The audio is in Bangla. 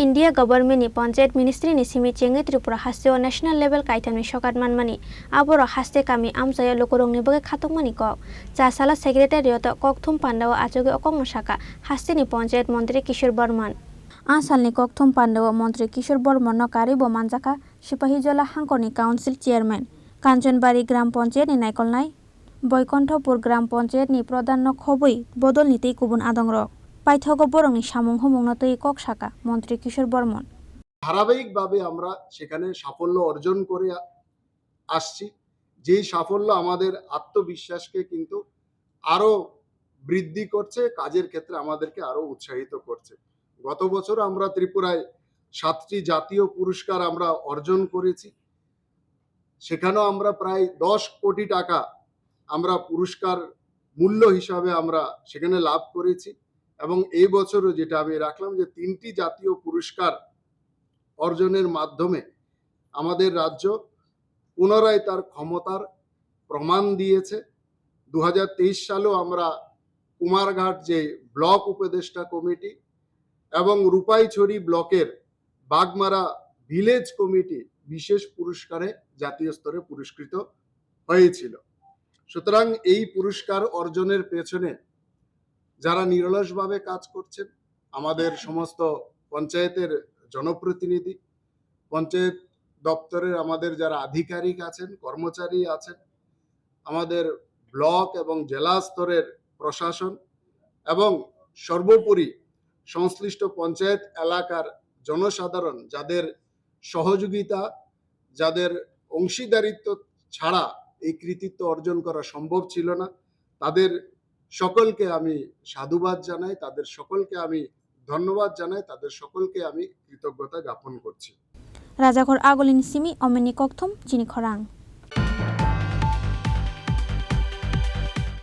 India government ni panchayat ministry ni simi chengi Tripura hasteo national level kaitam ni sokat manmani aboro haste kami amjaya lokorong ni boge khatok mani kok ja sala secretariat kokthum pandawa achoge okong saka haste ni panchayat মন্ত্রী কিশোর বর্মন আসাল ni kokthum pandawa মন্ত্রী কিশোর Barman no karibo manjaka Sipahijala hangkoni council chairman Kanchanbari গ্রাম পঞ্চায়েত ni naikolnai বৈকুণ্ঠপুর গ্রাম পঞ্চায়েত ni প্রধান no khoboi bodol nitei kubun adongrok পাইথগ বরংনি সামুং হুমুংনো তৈ কক শাখা মন্ত্রী কিশোর বর্মন ধারাবাহিকভাবে আমরা সেখানে সাফল্য অর্জন করে আসছি। যেই সাফল্য আমাদের আত্মবিশ্বাসকে কিন্তু আরো বৃদ্ধি করছে, কাজের ক্ষেত্রে আমাদেরকে আরো উৎসাহিত করছে। গত বছর আমরা ত্রিপুরায় 7টি জাতীয় পুরস্কার আমরা অর্জন করেছি। সেখানেও আমরা প্রায় 10 কোটি টাকা আমরা পুরস্কার মূল্য হিসাবে আমরা সেখানে লাভ করেছি এবং এই বছরও যেটা আমি রাখলাম যে 3টি জাতীয় পুরস্কার অর্জনের মাধ্যমে আমাদের রাজ্য পুনরায় তার ক্ষমতার প্রমাণ দিয়েছে। 2023 সালেও আমরা কুমারঘাট যে ব্লক উপদেষ্টা কমিটি এবং রূপাইছড়ি ব্লকের বাগমারা ভিলেজ কমিটি বিশেষ পুরস্কারে জাতীয় স্তরে পুরস্কৃত হয়েছিল। সুতরাং এই পুরস্কার অর্জনের পেছনে যারা নিরলসভাবে কাজ করছেন, আমাদের সমস্ত পঞ্চায়েতের জনপ্রতিনিধি, পঞ্চায়েত দপ্তরের আমাদের যারা আধিকারিক আছেন, কর্মচারী আছেন, আমাদের ব্লক এবং জেলা স্তরের প্রশাসন এবং সর্বোপরি সংশ্লিষ্ট পঞ্চায়েত এলাকার জনসাধারণ যাদের সহযোগিতা, যাদের অংশীদারিত্ব ছাড়া এই কৃতিত্ব অর্জন করা সম্ভব ছিল না, তাদের সকলকে আমি সাধুবাদ জানাই, তাদের সকলকে আমি ধন্যবাদ জানাই, তাদের সকলকে আমি কৃতজ্ঞতা জ্ঞাপন করছি। রাজাঘর আগলিন সিমি অমেনি kokthum চিনি খরাং।